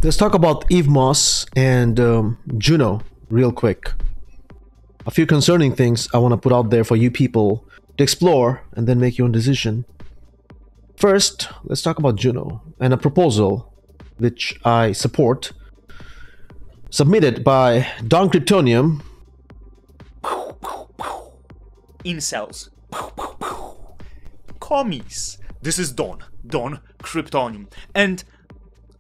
Let's talk about EVMOS and JUNO real quick. A few concerning things I want to put out there for you people to explore and then make your own decision. First, let's talk about JUNO and a proposal which I support, submitted by Don Kryptonium. Incels. Commies. This is Don Kryptonium. And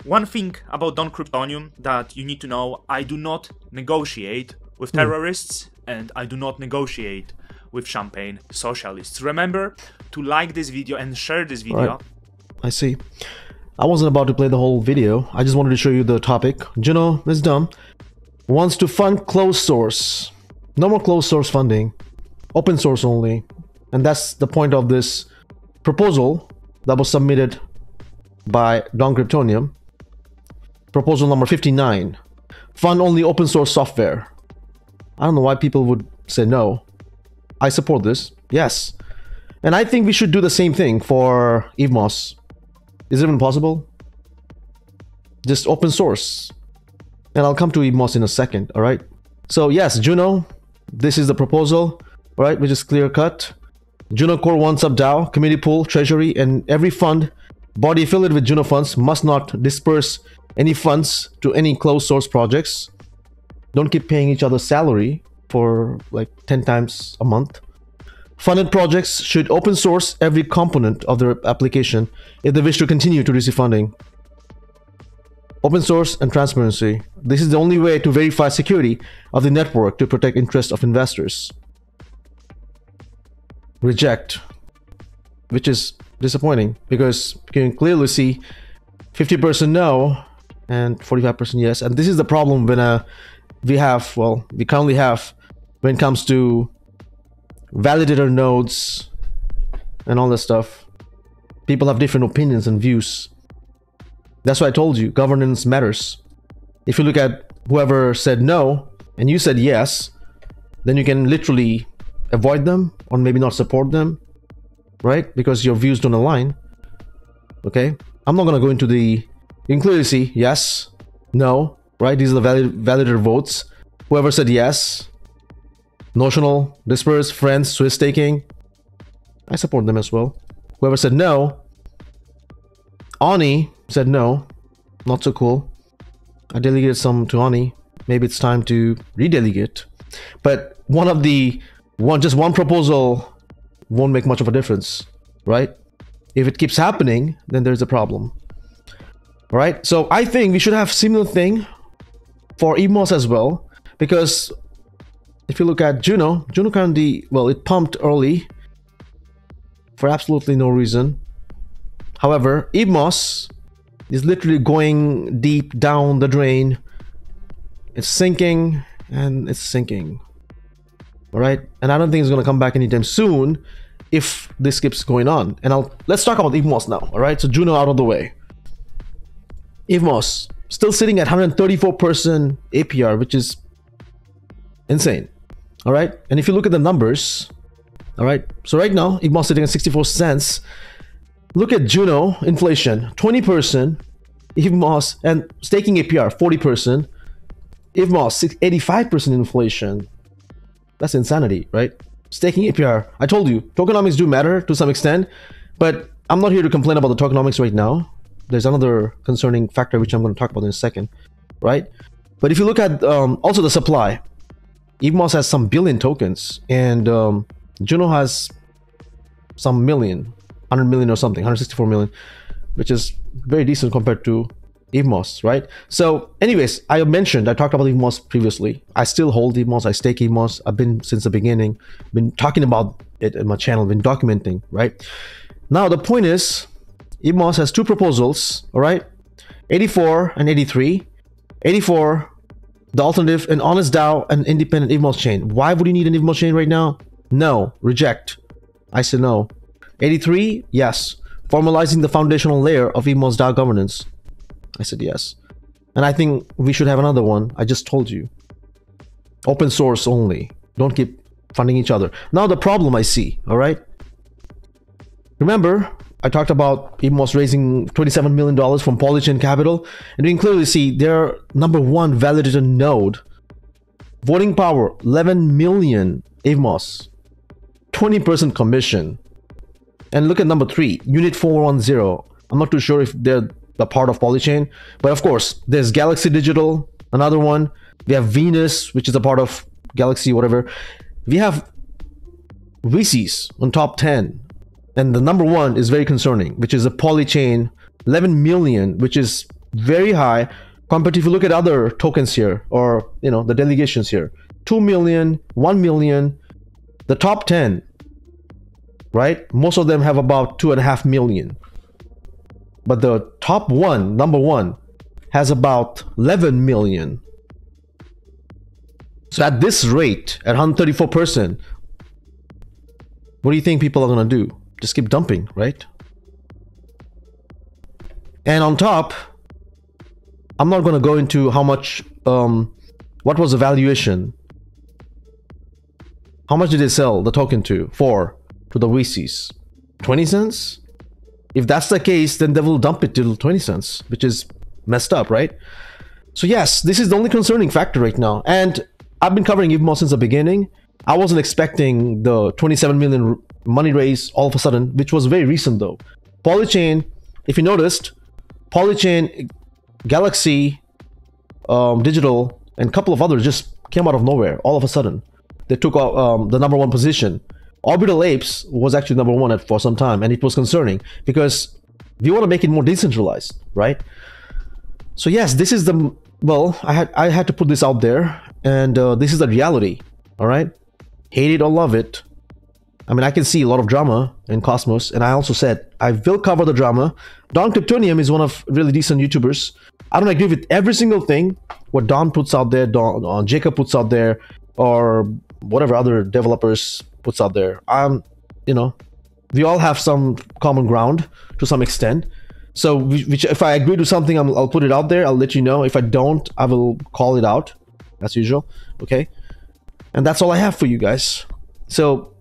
one thing about Don Kryptonium that you need to know, I do not negotiate with terrorists and I do not negotiate with champagne socialists. Remember to like this video and share this video. Right. I see. I wasn't about to play the whole video. I just wanted to show you the topic. JUNO is dumb. Wants to fund closed source. No more closed source funding. Open source only. And that's the point of this proposal that was submitted by Don Kryptonium. Proposal number 59. Fund only open source software. I don't know why people would say no. I support this. Yes. And I think we should do the same thing for EVMOS. Is it even possible? Just open source. And I'll come to EVMOS in a second, alright? So yes, JUNO, this is the proposal, alright, which is clear cut. JUNO Core 1 sub DAO, community pool, treasury, and every fund, body affiliated with JUNO funds must not disperse any funds to any closed source projects. Don't keep paying each other salary for like 10 times a month. Funded projects should open source every component of their application if they wish to continue to receive funding. Open source and transparency. This is the only way to verify security of the network to protect interests of investors. Reject, which is disappointing because you can clearly see 50% no and 45% yes. And this is the problem when we currently have when it comes to validator nodes and all this stuff. People have different opinions and views. That's why I told you governance matters. If you look at whoever said no and you said yes, then you can literally avoid them or maybe not support them, right? Because your views don't align. Okay, I'm not going to go into the, you can clearly see yes, no, right? These are the validator votes. Whoever said yes, notional, disperse, friends, Swiss staking, I support them as well. Whoever said no, Ani said no, not so cool. I delegated some to Ani. Maybe it's time to redelegate. But just one proposal won't make much of a difference, right? If it keeps happening, then there's a problem. All right, so I think we should have similar thing for EVMOS as well, because if you look at JUNO currently, well, it pumped early for absolutely no reason. However, EVMOS is literally going deep down the drain. It's sinking and it's sinking. All right, and I don't think it's going to come back anytime soon if this keeps going on. And let's talk about EVMOS now. All right, so JUNO out of the way. EVMOS still sitting at 134% APR, which is insane. All right, and if you look at the numbers, all right, so right now EVMOS sitting at 64 cents. Look at JUNO inflation, 20%, EVMOS, and staking APR 40%, EVMOS 85% inflation. That's insanity, right? Staking APR, I told you, tokenomics do matter to some extent, but I'm not here to complain about the tokenomics right now. There's another concerning factor which I'm going to talk about in a second, right? But if you look at also the supply, EVMOS has some billion tokens, and JUNO has some million, 100 million or something, 164 million, which is very decent compared to EVMOS, right? So anyways, I talked about EVMOS previously. I still hold EVMOS, I stake EVMOS. I've been since the beginning, been talking about it in my channel, been documenting, right? Now the point is, EVMOS has two proposals, all right? 84 and 83. 84, the alternative, an honest DAO and independent EVMOS chain. Why would you need an EVMOS chain right now? No, reject. I said no. 83, yes. Formalizing the foundational layer of EVMOS DAO governance. I said yes. And I think we should have another one. I just told you. Open source only. Don't keep funding each other. Now the problem I see, all right? Remember, I talked about EVMOS raising $27 million from Polychain Capital, and you can clearly see their number one validated node. Voting power, 11 million EVMOS, 20% commission. And look at number 3, Unit 410. I'm not too sure if they're the part of Polychain, but of course, there's Galaxy Digital, another one. We have Venus, which is a part of Galaxy, whatever. We have VCs on top 10. And the number 1 is very concerning, which is a Polychain, 11 million, which is very high compared to if you look at other tokens here, or the delegations here. 2 million, 1 million, the top 10, right? Most of them have about 2.5 million. But the top one, number 1, has about 11 million. So at this rate, at 134%, what do you think people are gonna do? Just keep dumping, right? And on top, I'm not gonna go into how much, what was the valuation? How much did they sell the token to the VCs? 20 cents? If that's the case, then they will dump it till 20 cents, which is messed up, right? So yes, this is the only concerning factor right now. And I've been covering EVMOS since the beginning. I wasn't expecting the 27 million money raise all of a sudden, which was very recent though. Polychain, if you noticed, Polychain, Galaxy, Digital, and a couple of others just came out of nowhere all of a sudden. They took the number 1 position. Orbital Apes was actually number 1 for some time, and it was concerning because we want to make it more decentralized, right? So yes, this is the, well, I had to put this out there, and this is the reality, all right? Hate it or love it. I mean, I can see a lot of drama in Cosmos, and I also said I will cover the drama. Don Kryptonium is one of really decent YouTubers. I don't agree with every single thing what Don puts out there, Jacob puts out there, or whatever other developers puts out there. We all have some common ground to some extent. So if I agree to something, I'll put it out there. I'll let you know. If I don't, I will call it out as usual. Okay, and that's all I have for you guys. So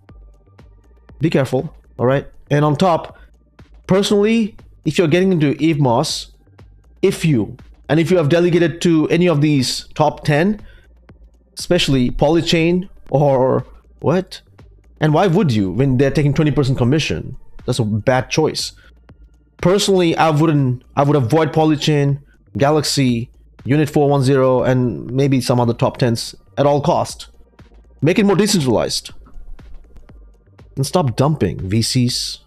be careful, all right? And on top, personally, if you're getting into EVMOS, if you have delegated to any of these top 10, especially Polychain or what? And why would you when they're taking 20% commission? That's a bad choice. Personally, I would avoid Polychain, Galaxy, Unit 410, and maybe some other top 10s at all cost. Make it more decentralized. And stop dumping VCs.